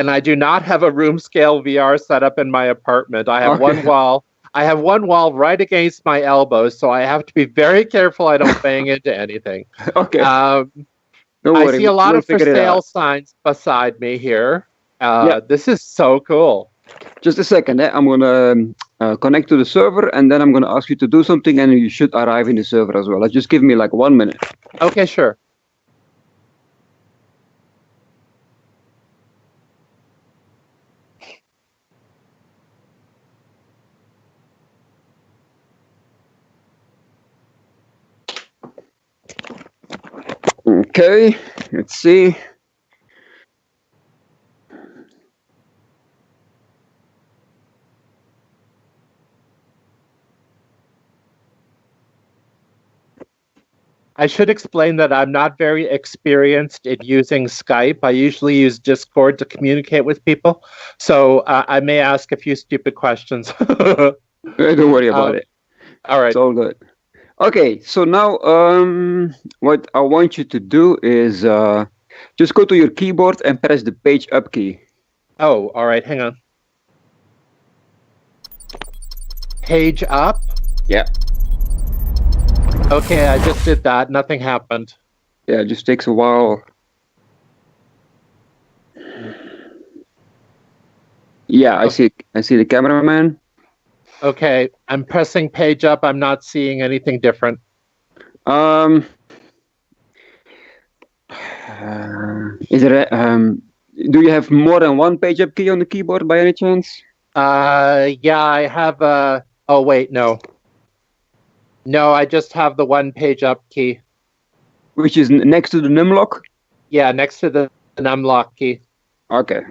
and I do not have a room scale VR set up in my apartment. I have Okay. one wall. I have one wall right against my elbow, so I have to be very careful I don't bang into anything. Okay. Um, Don't I worry. see a lot We'll of for figure it sale out. signs beside me here. Yeah. This is so cool. Just a second. I'm gonna connect to the server, and then I'm gonna ask you to do something, and you should arrive in the server as well. Just give me like 1 minute. Okay, sure. Okay. Let's see. I should explain that I'm not very experienced in using Skype. I usually use Discord to communicate with people. So I may ask a few stupid questions. Don't worry about it. All right. It's all good. Okay, so now what I want you to do is just go to your keyboard and press the page up key. Oh, all right. Hang on. Page up. Yeah. Okay, I just did that. Nothing happened. Yeah, it just takes a while. Yeah, I see the cameraman. Okay, I'm pressing page up. I'm not seeing anything different. Is there do you have more than one page up key on the keyboard by any chance? Yeah, I have a. Oh wait, no. No, I just have the one page up key. Which is next to the numlock? Yeah, next to the numlock key. Okay.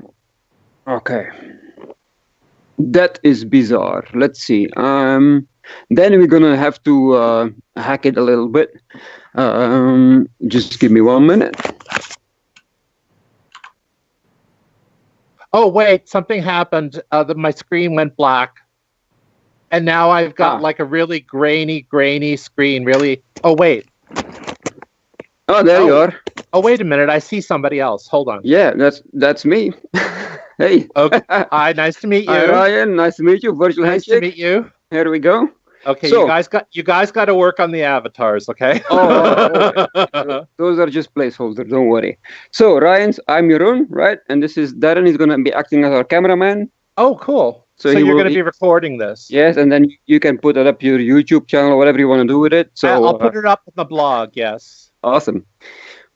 Okay. That is bizarre. Let's see. Then we're gonna have to hack it a little bit. Just give me 1 minute. Oh wait, something happened. My screen went black, and now I've got like a really grainy screen. Really. Oh wait. Oh, there you are. Oh wait a minute. I see somebody else. Hold on. Yeah, that's me. Hey. Okay. Hi, nice to meet you. Hi, Ryan. Nice to meet you. Virtual Nice handshake. to meet you. Here we go. Okay, So- you guys got to work on the avatars, okay? Oh, those are just placeholders. Don't worry. So, I'm Jeroen, right? And this is Darin. He's gonna be acting as our cameraman. Oh, cool. So So he you're will going to be recording this. Yes, and then you can put it up your YouTube channel, whatever you want to do with it. So I'll put it up on the blog. Yes. awesome.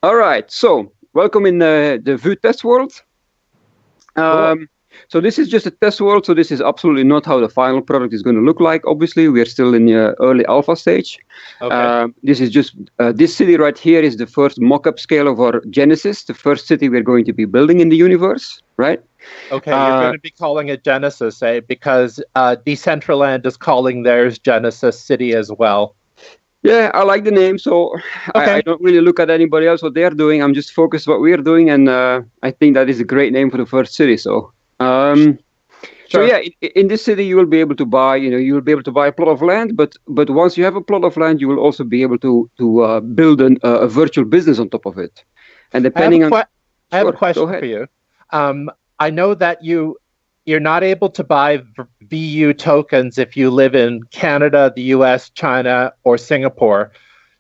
All right. So welcome in the VU test world. So this is just a test world. So this is absolutely not how the final product is going to look like. Obviously, we are still in the early alpha stage. Okay. This is just this city right here is the first mock-up scale of our Genesis, the first city we're going to be building in the universe, right? Okay. You're going to be calling it Genesis, eh? Because Decentraland is calling theirs Genesis City as well. Yeah, I like the name, so Okay. I don't really look at anybody else what they're doing. I'm just focused what we're doing, and I think that is a great name for the first city. So, so Sure. yeah, in this city you will be able to buy, you will be able to buy a plot of land. But once you have a plot of land, you will also be able to build a virtual business on top of it. And depending I have a Sure, question go ahead. for you. I know that you're not able to buy VU tokens if you live in Canada, the US, China, or Singapore.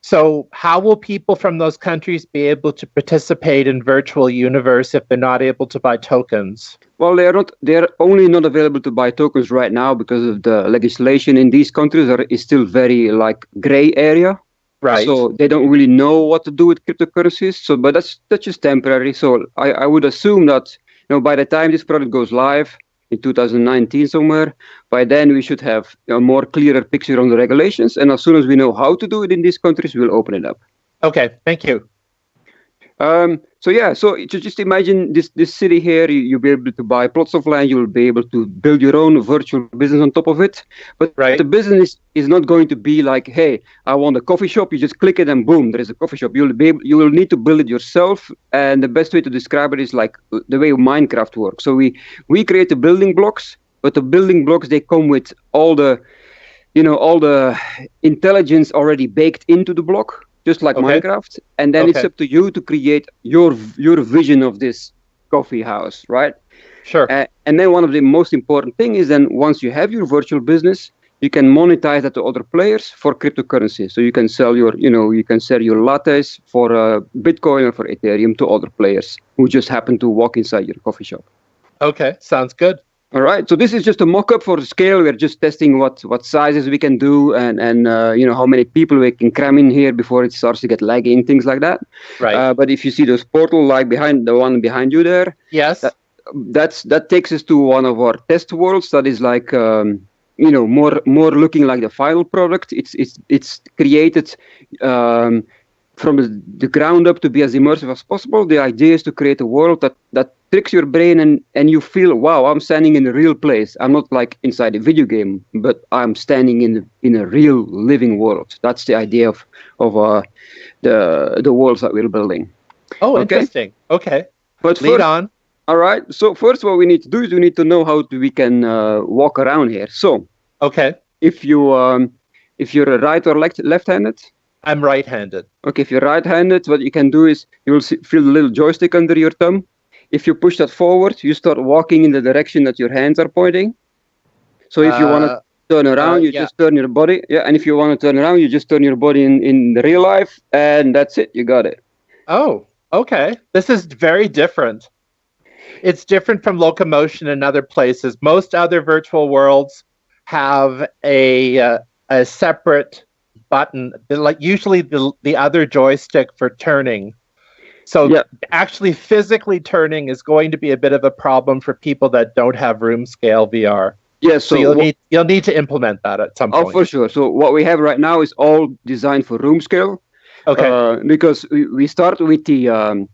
So how will people from those countries be able to participate in virtual universe if they're not able to buy tokens? Well, they're only not available to buy tokens right now because of the legislation in these countries is still very like gray area. Right. So they don't really know what to do with cryptocurrencies. So, but that's just temporary. So I would assume that by the time this product goes live in 2019 somewhere, by then we should have a more clearer picture on the regulations. And as soon as we know how to do it in these countries, we'll open it up. Okay. Thank you. So just imagine this city here. You'll be able to buy plots of land. You'll be able to build your own virtual business on top of it. But Right. the business is not going to be like, hey, I want a coffee shop. You just click it and boom, there is a coffee shop. You will need to build it yourself. And the best way to describe it is like the way Minecraft works. So we create the building blocks, but the building blocks, they come with all the intelligence already baked into the block. Just like Okay. Minecraft, and then it's Okay. up to you to create your vision of this coffee house, right? Sure. And then one of the most important thing is then once you have your virtual business, you can monetize that to other players for cryptocurrency. So you can sell your, you can sell your lattes for Bitcoin or for Ethereum to other players who just happen to walk inside your coffee shop. Okay, sounds good. All right. So this is just a mock-up for the scale. We're just testing what sizes we can do and how many people we can cram in here before it starts to get laggy and things like that. Right. But if you see those portal like behind the one behind you there, yes, that takes us to one of our test worlds. That is like more looking like the final product. It's created from the ground up to be as immersive as possible. The idea is to create a world that tricks your brain and you feel, wow, I'm standing in a real place. I'm not like inside a video game, but I'm standing in a real living world. That's the idea of the worlds that we're building. Oh, okay? Interesting. Okay. But lead on. All right. So first, what we need to do is we need to know how we can walk around here. So, okay. If you're a right or left-handed. I'm right-handed. Okay. If you're right-handed, what you can do is you will feel the little joystick under your thumb. If you push that forward, you start walking in the direction that your hands are pointing. So if you want to turn around, you just turn your body. Yeah. And if you want to turn around, you just turn your body in the real life, and that's it. You got it. Oh, okay. This is very different. It's different from locomotion in other places. Most other virtual worlds have a separate button, like usually the other joystick for turning. So actually physically turning is going to be a bit of a problem for people that don't have room scale VR. Yeah, so you'll need to implement that at some point. Oh, for sure. So what we have right now is all designed for room scale. Okay. Because we start with the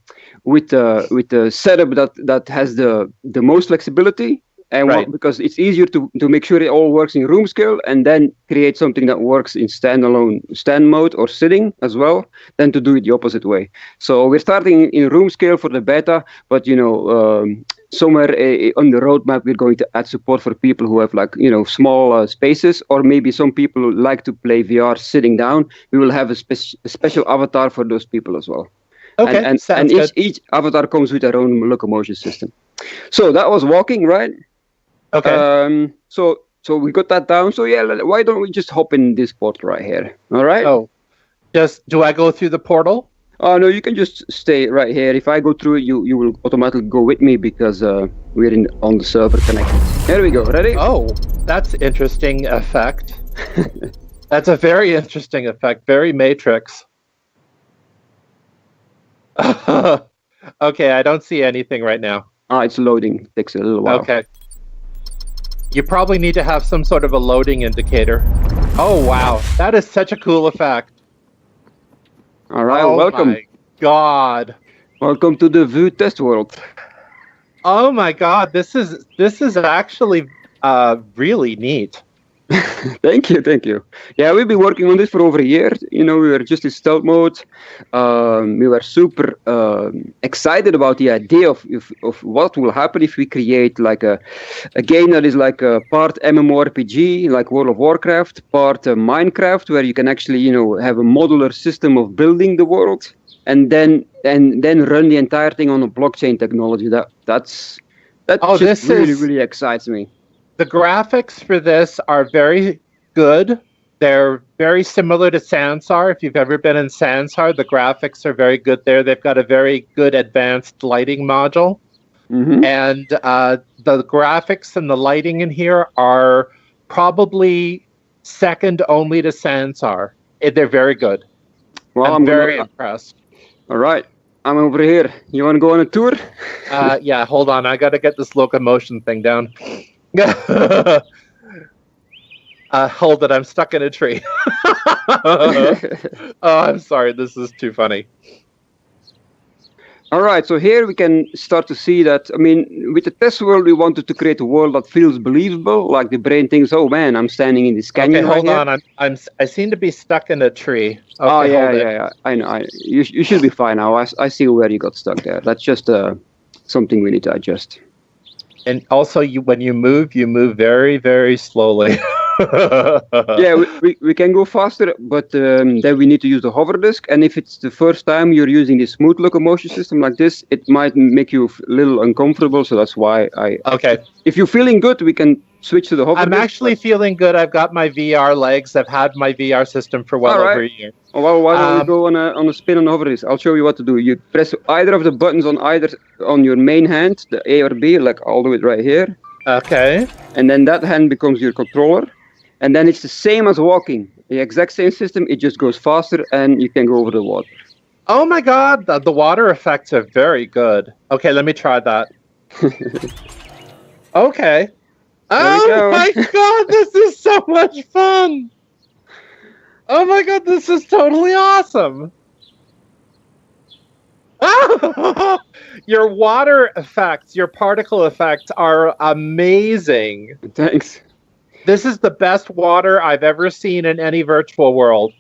setup that has the most flexibility, and because it's easier to make sure it all works in room scale, and then create something that works in standalone stand mode or sitting as well, than to do it the opposite way. So we're starting in room scale for the beta, but somewhere on the roadmap we're going to add support for people who have small spaces, or maybe some people who like to play VR sitting down. We will have a special avatar for those people as well. Okay, and each avatar comes with their own locomotion system. So that was walking, right? Okay. So we got that down. So why don't we just hop in this portal right here? All right. Oh, do I go through the portal? Oh no, you can just stay right here. If I go through it, you will automatically go with me because we're on the server connected. Here we go. Ready? Oh, that's interesting effect. That's a very interesting effect. Very Matrix. Okay, I don't see anything right now. It's loading. It takes a little while. Okay. You probably need to have some sort of a loading indicator. Oh, wow. That is such a cool effect. All right, welcome. Oh, my God. Welcome to the Vue test world. Oh, my God. This is actually really neat. Thank you. Yeah, we've been working on this for over a year. We were just in stealth mode. We were super excited about the idea of what will happen if we create like a game that is like a part MMORPG, like World of Warcraft, part Minecraft, where you can actually have a modular system of building the world, and then run the entire thing on a blockchain technology. That really excites me. The graphics for this are very good. They're very similar to Sansar. If you've ever been in Sansar, the graphics are very good there. They've got a very good advanced lighting module. Mm-hmm. And the graphics and the lighting in here are probably second only to Sansar. They're very good. Well, I'm very impressed. All right. I'm over here. You want to go on a tour? Yeah, hold on. I got to get this locomotion thing down. Hold it, I'm stuck in a tree. Oh, I'm sorry, this is too funny. All right, so here we can start to see that, with the test world, we wanted to create a world that feels believable, like the brain thinks, oh man, I'm standing in this canyon. Okay, hold on, I seem to be stuck in a tree. Okay, yeah, I know. You should be fine now. I see where you got stuck there. That's just something we need to adjust. And also, when you move very, very slowly. Yeah, we can go faster, but then we need to use the hover disk. And if it's the first time you're using the smooth locomotion system like this, it might make you a little uncomfortable. So that's why Okay. If you're feeling good, we can switch to the hover I'm disk. actually feeling good. I've got my VR legs. I've had my VR system for well over a year. Well, why don't we go on a spin on the hover disk? I'll show you what to do. You press either of the buttons on your main hand, the A or B, like I'll do it right here. Okay. And then that hand becomes your controller. And then it's the same as walking. The exact same system, it just goes faster and you can go over the water. Oh my God, the water effects are very good. Okay, let me try that. Okay. Oh my God, this is so much fun. Oh my God, this is totally awesome. Oh, your water effects, your particle effects are amazing. Thanks. This is the best water I've ever seen in any virtual world.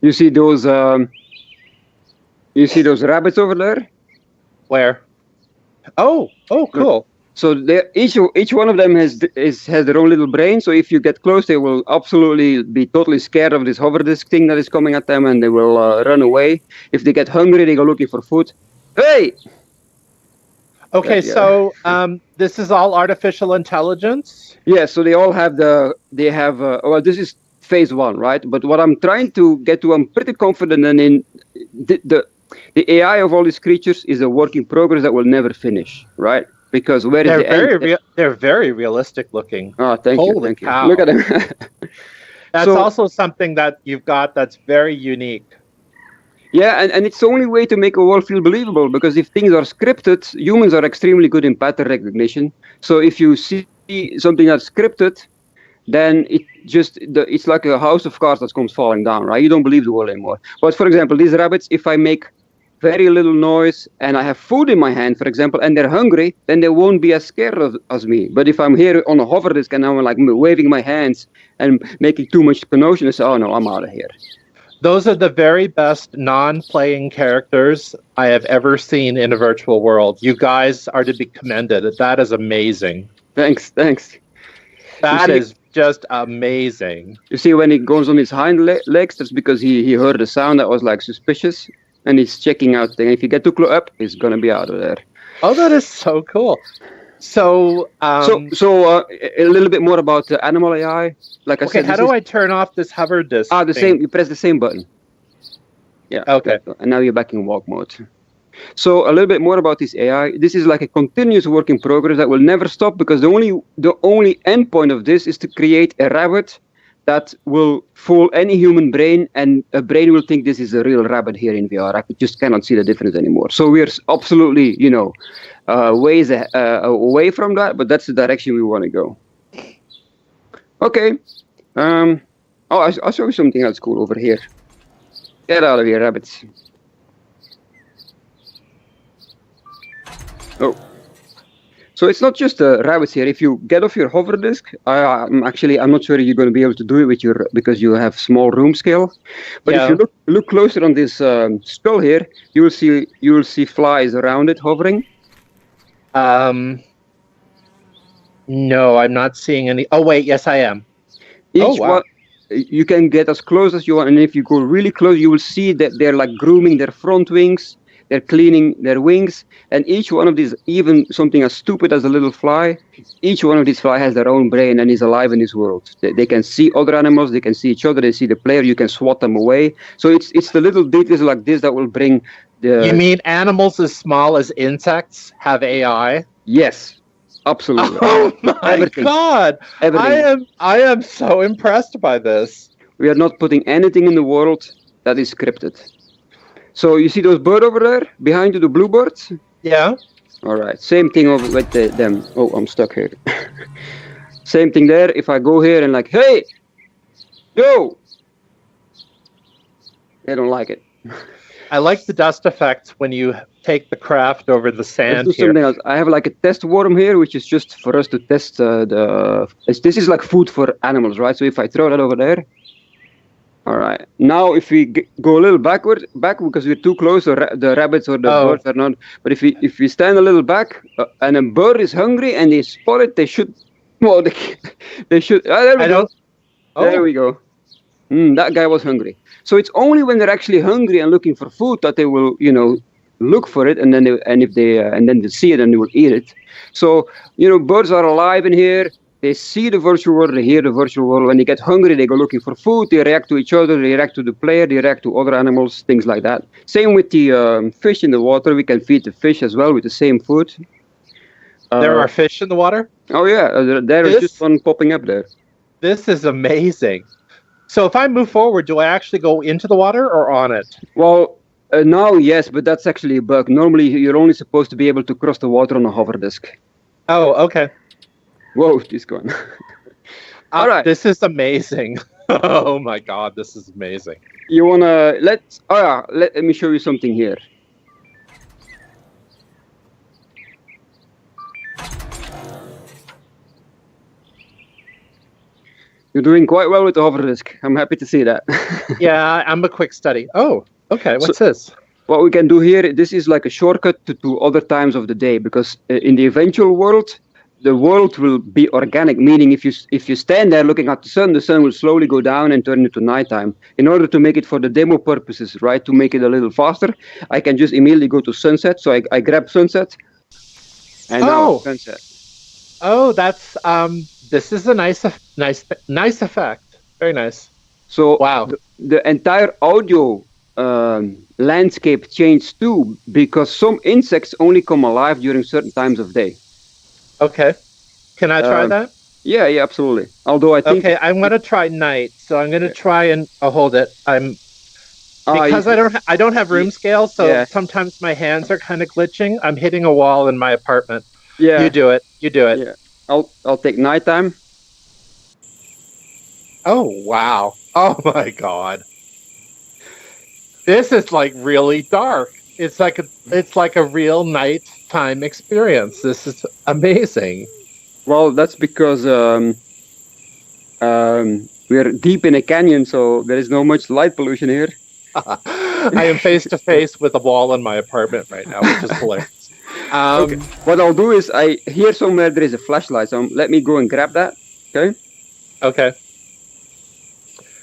You see those rabbits over there? Where? Oh, cool. So each one of them has their own little brain. So if you get close, they will absolutely be totally scared of this hover disk thing that is coming at them, and they will run away. If they get hungry, they go looking for food. Hey! Okay, so this is all artificial intelligence? Yeah, so they all have well, this is phase 1, right? But what I'm trying to get to, I'm pretty confident in the AI of all these creatures is a work in progress that will never finish, right? Because they're very realistic looking. Oh, thank you. Cow. Look at them. That's also something that you've got that's very unique. Yeah, and it's the only way to make a world feel believable, because if things are scripted, humans are extremely good in pattern recognition. So if you see something that's scripted, then it's like a house of cards that comes falling down, right? You don't believe the world anymore. But for example, these rabbits, if I make very little noise and I have food in my hand, for example, and they're hungry, then they won't be as scared as me. But if I'm here on a hover disk and I'm like waving my hands and making too much commotion, they say, oh no, I'm out of here. Those are the very best non-playing characters I have ever seen in a virtual world. You guys are to be commended. That is amazing. Thanks. That is just amazing. You see, when he goes on his hind legs, that's because he heard a sound that was like suspicious, and he's checking out things. If you get too close up, he's gonna be out of there. Oh, that is so cool. So, a little bit more about the animal AI. Like I said, how do I turn off this hover disk? Same. You press the same button. Yeah. Okay. And now you're back in walk mode. So a little bit more about this AI. This is like a continuous work in progress that will never stop, because the only end point of this is to create a rabbit that will fool any human brain, and a brain will think this is a real rabbit here in VR. I just cannot see the difference anymore. So we're absolutely, ways away from that, but that's the direction we want to go. Okay. I'll show you something else cool over here. Get out of here, rabbits. Oh. So it's not just rabbits here. If you get off your hover disk, I'm not sure you're going to be able to do it with because you have small room scale. But if you look closer on this skull here, you will see flies around it hovering. No, I'm not seeing any. Oh wait, yes I am. One, you can get as close as you want, and if you go really close, you will see that they're like grooming their front wings. They're cleaning their wings, and each one of these, even something as stupid as a little fly, each one of these fly has their own brain and is alive in this world. They can see other animals, they can see each other, they see the player, you can swat them away. So it's the little details like this that will bring the... You mean animals as small as insects have AI? Yes, absolutely. Oh my God! Everything. I am so impressed by this. We are not putting anything in the world that is scripted. So you see those birds over there behind you, the bluebirds? Yeah. All right. Same thing over with them. Oh, I'm stuck here. Same thing there. If I go here and like, hey, yo, they don't like it. I like the dust effect when you take the craft over the sand here. Something else. I have like a test worm here, which is just for us to test this is like food for animals, right? So if I throw that over there. All right. Now, if we go a little back because we're too close, the rabbits or the birds are not. But if we stand a little back and a bird is hungry and they spot it, they should Well, they should. There we I go. don't. There Oh, we go. That guy was hungry. So it's only when they're actually hungry and looking for food that they will, look for it, and then they see it and they will eat it. So birds are alive in here. They see the virtual world, they hear the virtual world. When they get hungry, they go looking for food. They react to each other, they react to the player, they react to other animals, things like that. Same with the fish in the water. We can feed the fish as well with the same food. there are fish in the water? Oh yeah, there is just one popping up there. This is amazing. So if I move forward, do I actually go into the water or on it? Well, now yes, but that's actually a bug. Normally, you're only supposed to be able to cross the water on a hover disk. Oh, okay. Whoa, this gone. All right. This is amazing. Oh my God, this is amazing. You wanna let me show you something here. You're doing quite well with the hover disk. I'm happy to see that. Yeah, I'm a quick study. Oh, okay. What's this? What we can do here, this is like a shortcut to other times of the day, because in the eventual world, the world will be organic, meaning if you stand there looking at the sun will slowly go down and turn into nighttime. In order to make it for the demo purposes, right, to make it a little faster, I can just immediately go to sunset. So I grab sunset, and now sunset. Oh, that's this is a nice effect. Very nice. So wow, the entire audio landscape changed too, because some insects only come alive during certain times of day. Okay, can I try that? Yeah, absolutely. Although I think I'm gonna try night. So I'm gonna try and hold it. Because I don't have room scale, so sometimes my hands are kind of glitching. I'm hitting a wall in my apartment. Yeah, you do it. Yeah, I'll take nighttime. Oh wow! Oh my God! This is like really dark. It's like a real nighttime experience. This is amazing. Well, that's because we're deep in a canyon, so there is no much light pollution here. I am face to face with a wall in my apartment right now, which is hilarious. Okay. What I'll do is here somewhere there is a flashlight, so let me go and grab that. Okay. Okay.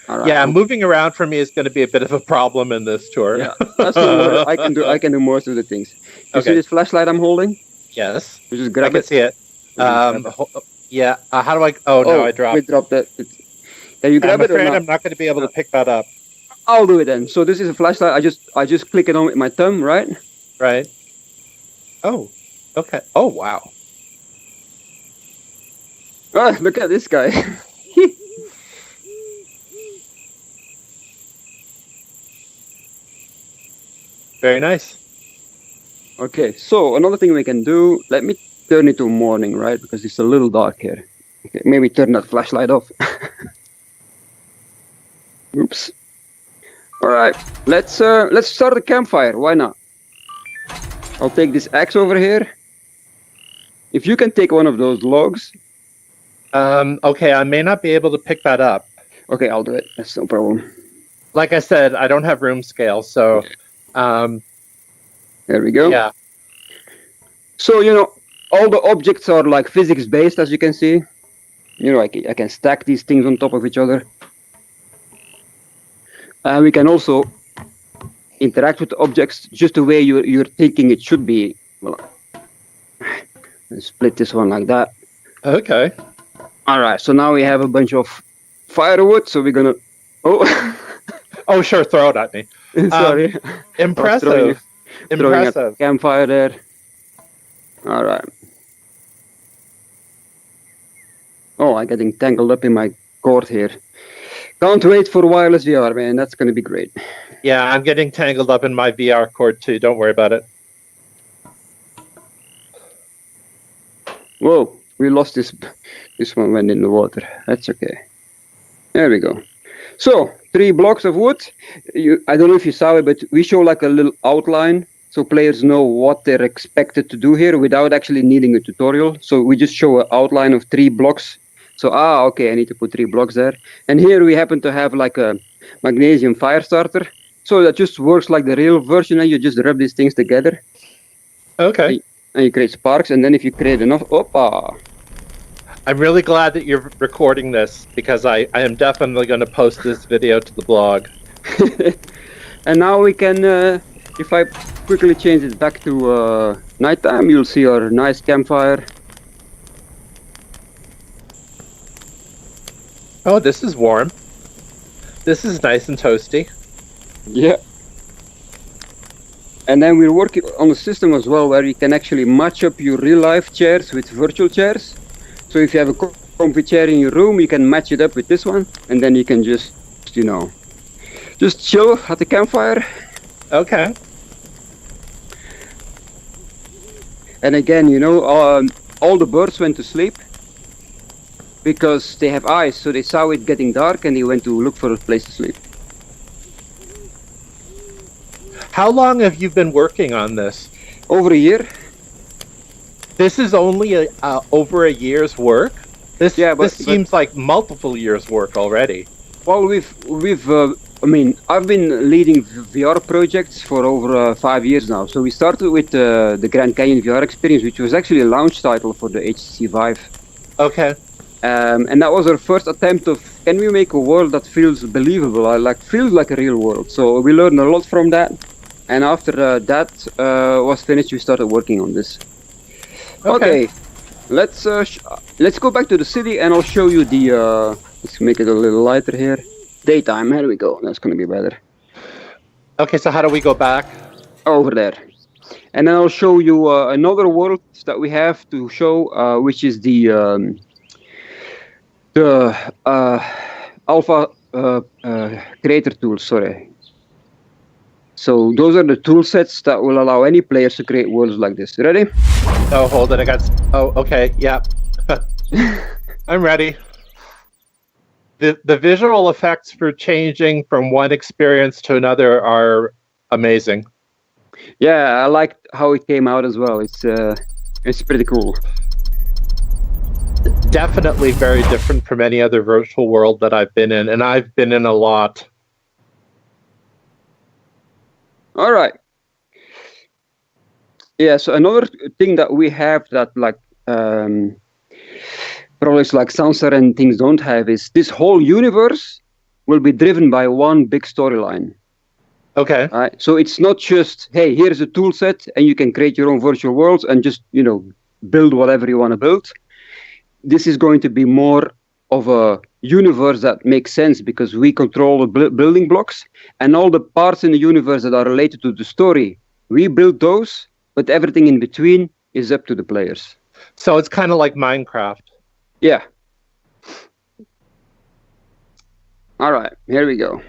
All right. Yeah, moving around for me is going to be a bit of a problem in this tour. Yeah, that's no I can do most of the things. You see this flashlight I'm holding? Yes. You just grab it. I can see it. Yeah. How do I? Oh no, I dropped. We dropped it. Can you grab it? I'm afraid I'm not going to be able to pick that up. I'll do it then. So this is a flashlight. I just click it on with my thumb, right? Right. Oh. Okay. Oh wow. Ah, look at this guy. Very nice. Okay, so another thing we can do, let me turn it to morning, right? Because it's a little dark here. Okay, maybe turn that flashlight off. Oops. All right, let's start a campfire. Why not? I'll take this axe over here. If you can take one of those logs. Okay, I may not be able to pick that up. Okay, I'll do it. That's no problem. Like I said, I don't have room scale, so there we go. Yeah. So all the objects are like physics based, as you can see. I can stack these things on top of each other. We can also interact with the objects just the way you're thinking it should be. Well, let's split this one like that. Okay. All right. So now we have a bunch of firewood. So we're gonna. Oh. Oh, sure. Throw it at me. Sorry. Impressive. Throwing a campfire there. All right. Oh, I'm getting tangled up in my cord here. Can't wait for wireless VR, man. That's going to be great. Yeah, I'm getting tangled up in my VR cord too. Don't worry about it. Whoa, we lost this. This one went in the water. That's okay. There we go. So 3 blocks of wood. I don't know if you saw it, but we show like a little outline so players know what they're expected to do here without actually needing a tutorial. So we just show an outline of 3 blocks. So, okay, I need to put 3 blocks there. And here we happen to have like a magnesium fire starter. So that just works like the real version, and you just rub these things together. Okay. And you create sparks, and then if you create enough, I'm really glad that you're recording this because I am definitely going to post this video to the blog. And now we can, if I quickly change it back to nighttime, you'll see our nice campfire. Oh, this is warm. This is nice and toasty. Yeah. And then we're working on a system as well where you can actually match up your real life chairs with virtual chairs. So if you have a comfy chair in your room, you can match it up with this one, and then you can just, just chill at the campfire. Okay. And again, all the birds went to sleep because they have eyes, so they saw it getting dark and they went to look for a place to sleep. How long have you been working on this? Over a year. This is only over a year's work? This seems like multiple years' work already. Well, I've been leading VR projects for over 5 years now. So we started with the Grand Canyon VR experience, which was actually a launch title for the HTC Vive. Okay. And that was our first attempt of, can we make a world that feels believable, feels like a real world? So we learned a lot from that. And after that was finished, we started working on this. Okay. Let's go back to the city and I'll show you the, let's make it a little lighter here. Daytime, here we go, that's gonna be better. Okay, so how do we go back? Over there. And then I'll show you another world that we have to show, which is the Alpha Creator tool, sorry. So those are the tool sets that will allow any players to create worlds like this. Ready? Oh, hold it. Okay. Yeah. I'm ready. The visual effects for changing from one experience to another are amazing. Yeah, I liked how it came out as well. It's pretty cool. Definitely very different from any other virtual world that I've been in, and I've been in a lot. All right. Yeah, so another thing that we have that products like Sansar and things don't have is this whole universe will be driven by one big storyline. Okay. So it's not just, hey, here's a tool set and you can create your own virtual worlds and just, build whatever you want to build. This is going to be more of a universe that makes sense because we control the building blocks and all the parts in the universe that are related to the story. We build those, but everything in between is up to the players. So it's kind of like Minecraft. Yeah. All right, here we go.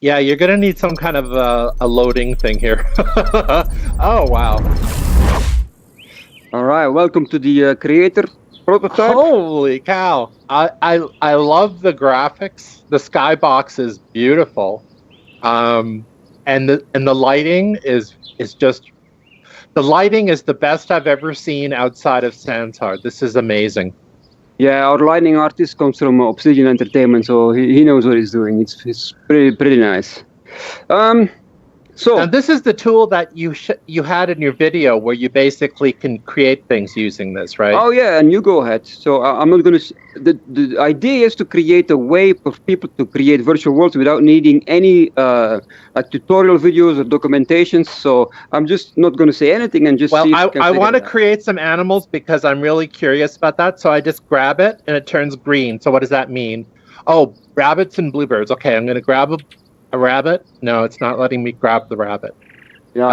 Yeah, you're going to need some kind of a loading thing here. Oh, wow. All right, welcome to the creator prototype. Holy cow. I love the graphics. The skybox is beautiful. And the lighting is just, the lighting is the best I've ever seen outside of Sansar. This is amazing. Yeah, our lighting artist comes from Obsidian Entertainment, so he knows what he's doing. It's pretty nice. And this is the tool that you had in your video where you basically can create things using this, right? Oh yeah, and you go ahead. So I'm not going to. The idea is to create a way for people to create virtual worlds without needing any tutorial videos or documentations. So I'm just not going to say anything and just. Well, see I want to create some animals because I'm really curious about that. So I just grab it and it turns green. So what does that mean? Oh, rabbits and bluebirds. Okay, I'm going to grab a rabbit? No, it's not letting me grab the rabbit. Yeah,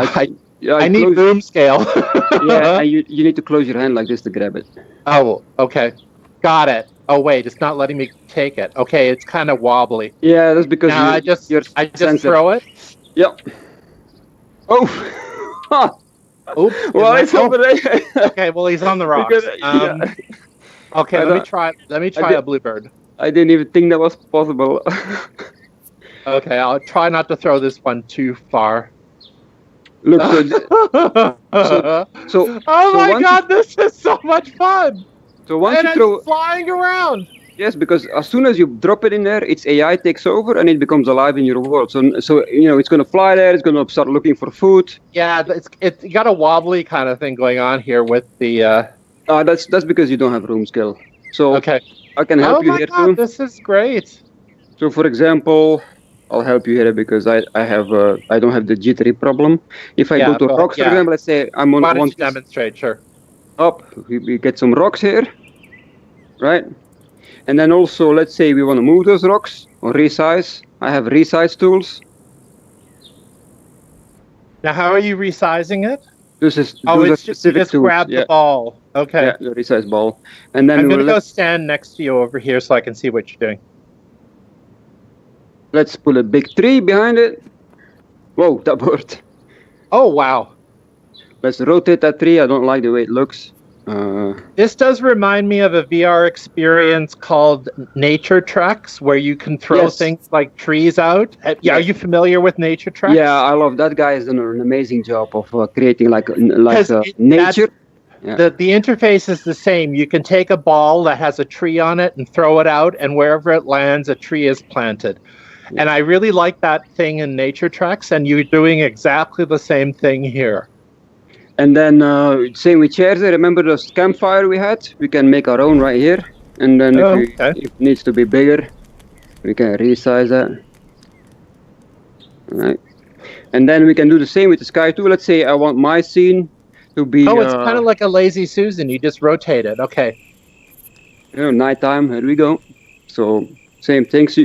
I need room scale. Yeah, and you need to close your hand like this to grab it. Oh, okay. Got it. Oh, wait, it's not letting me take it. Okay, it's kind of wobbly. Yeah, that's because I just throw it? Yep. Oh! Oops. Well, it's over there. Okay, well, he's on the rocks. Okay, let me try a bluebird. I didn't even think that was possible. Okay, I'll try not to throw this one too far. Look, so oh my God, this is so much fun! So once and you throw, it's flying around. Yes, because as soon as you drop it in there, its AI takes over and it becomes alive in your world. So it's going to fly there. It's going to start looking for food. Yeah, it's got a wobbly kind of thing going on here with the. That's because you don't have room skill. So Okay. I can help Oh you my here God, too. this is great. So for example, I'll help you here because I don't have the jittery problem. If I go Yeah, to go ahead. rocks, for Yeah. example, let's say I'm on Why don't want you this demonstrate? Sure. up. We get some rocks here, right? And then also let's say we want to move those rocks or resize. I have resize tools. Now, how are you resizing it? Oh, Those are it's just you specific just tools. grab the Yeah, ball. Okay. yeah, the resize ball. And I'm then gonna go let's stand next to you over here so I can see what you're doing. put a big tree behind it. Whoa, that worked. Oh wow. Let's rotate that tree. I don't like the way it looks. This does remind me of a VR experience called Nature Treks, where you can throw Yes. things like trees out. Yeah, are Yes. you familiar with Nature Yeah, Treks? I love that guy. Has done an amazing job of creating Because nature. Yeah, the interface is the same. You can take a ball that has a tree on it and throw it out, and wherever it lands, a tree is planted. yeah. And I really like that thing in Nature Treks, and you're doing exactly the same thing here. And then same with chairs. Remember those campfire we had? We can make our own right here. And then Oh, okay. if it needs to be bigger, we can resize that. Right. And then we can do the same with the sky too. Let's say I want my scene to be Oh, it's kind of like a lazy Susan. You just rotate it. Okay. nighttime. Here we go. So same thing. So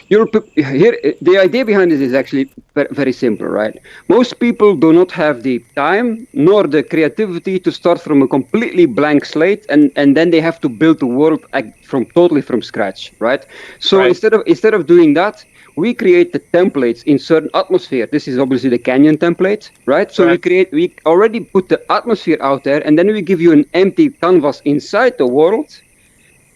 you're here. The idea behind this is actually very simple, right? Most people do not have the time nor the creativity to start from a completely blank slate, and then they have to build the world totally from scratch, right? So Right. instead of doing that, we create the templates in certain atmosphere. This is obviously the canyon template, right? So Right. we already put the atmosphere out there, and then we give you an empty canvas inside the world,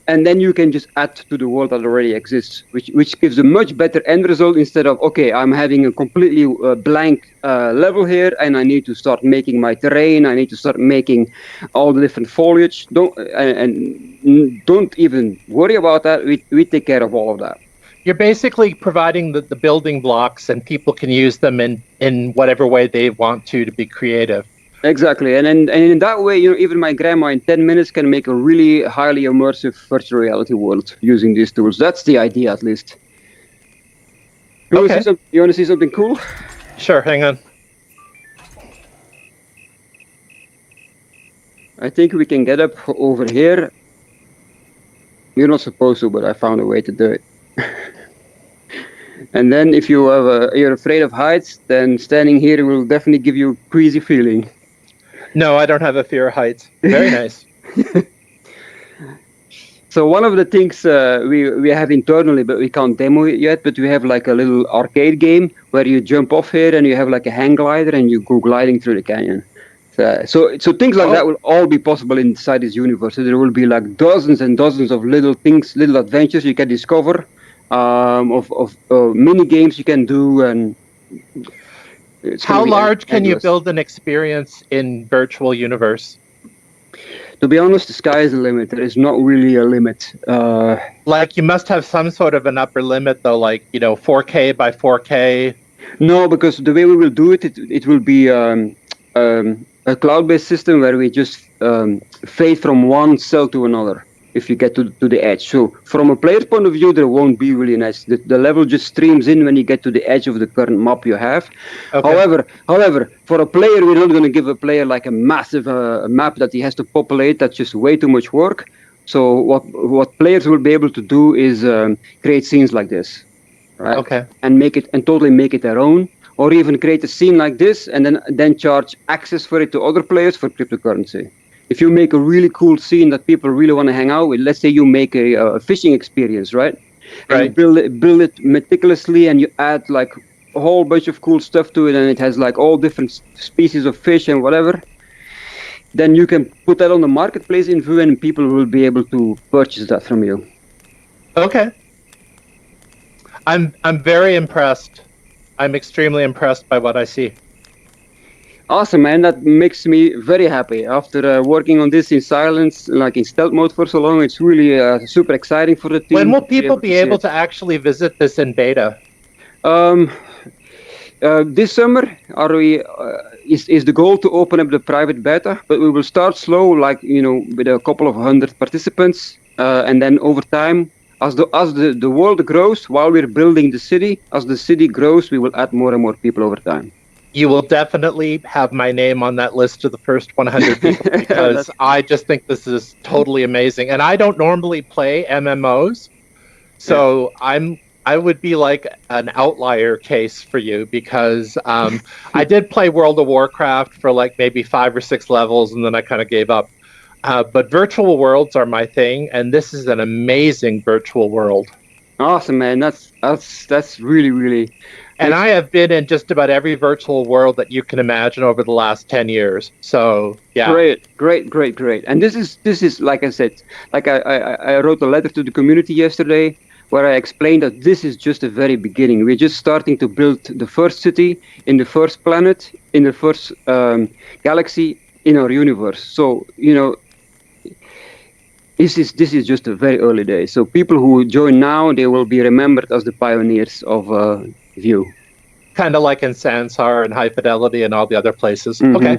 and then you can just add to the world that already exists, which gives a much better end result instead of, okay, I'm having a completely blank level here, and I need to start making my terrain. I need to start making all the different foliage. Don't even worry about that. We take care of all of that. You're basically providing the building blocks, and people can use them in whatever way they want to be creative. Exactly, and in that way, even my grandma in 10 minutes can make a really highly immersive virtual reality world using these tools. That's the idea, at least. You want to see something cool? Sure, hang on. I think we can get up over here. You're not supposed to, but I found a way to do it. And then if you're afraid of heights, then standing here will definitely give you a queasy feeling. No, I don't have a fear of heights. Very nice. So one of the things we have internally, but we can't demo it yet, but we have like a little arcade game where you jump off here and you have like a hang glider and you go gliding through the canyon. So things like that will all be possible inside this universe. So there will be like dozens and dozens of little things, little adventures you can discover, of mini games you can do, and how large can you build an experience in virtual universe? To be honest, the sky is the limit. There is not really a limit. Like you must have some sort of an upper limit, though, like 4K by 4K. No, because the way we will do it will be a cloud-based system where we just fade from one cell to another if you get to the edge. So from a player's point of view, there won't be really nice. The level just streams in when you get to the edge of the current map you have. Okay. However, for a player, we're not going to give a player like a massive map that he has to populate. That's just way too much work. So what players will be able to do is create scenes like this, right? Okay. And totally make it their own, or even create a scene like this and then charge access for it to other players for cryptocurrency. If you make a really cool scene that people really want to hang out with, let's say you make a fishing experience, right? And you build it meticulously, and you add like a whole bunch of cool stuff to it, and it has like all different species of fish and whatever. Then you can put that on the marketplace in Vue, and people will be able to purchase that from you. Okay. I'm very impressed. I'm extremely impressed by what I see. Awesome, man. That makes me very happy. After working on this in silence, like in stealth mode for so long, it's really super exciting for the team. When will people be able to actually visit this in beta? This summer, is the goal to open up the private beta, but we will start slow, like with a couple of hundred participants, and then over time, as the world grows, while we're building the city, as the city grows, we will add more and more people over time. You will definitely have my name on that list of the first 100 people because I just think this is totally amazing. And I don't normally play MMOs, so I would be like an outlier case for you because I did play World of Warcraft for like maybe 5 or 6 levels and then I kind of gave up. But virtual worlds are my thing, and this is an amazing virtual world. Awesome, man. That's really, really. And I have been in just about every virtual world that you can imagine over the last 10 years. So, yeah. Great. And this is like I said, like I wrote a letter to the community yesterday where I explained that this is just the very beginning. We're just starting to build the first city in the first planet, in the first galaxy in our universe. So, this is just a very early day. So people who join now, they will be remembered as the pioneers of Vue. Kind of like in Sansar and High Fidelity and all the other places. Mm-hmm. Okay.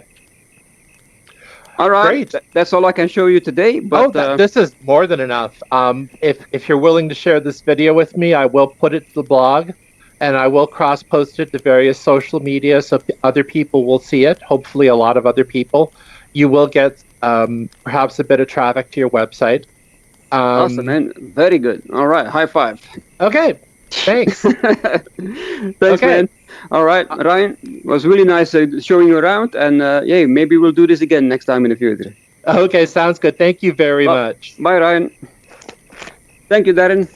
All right. Great. That's all I can show you today. But this is more than enough. If you're willing to share this video with me, I will put it to the blog, and I will cross-post it to various social media so other people will see it. Hopefully, a lot of other people. You will get perhaps a bit of traffic to your website. Awesome, man. Very good. All right. High five. Okay. Thanks. Thanks, man. All right, Ryan, it was really nice showing you around, and maybe we'll do this again next time in the future. Okay, sounds good. Thank you very much. Bye, Ryan. Thank you, Darin.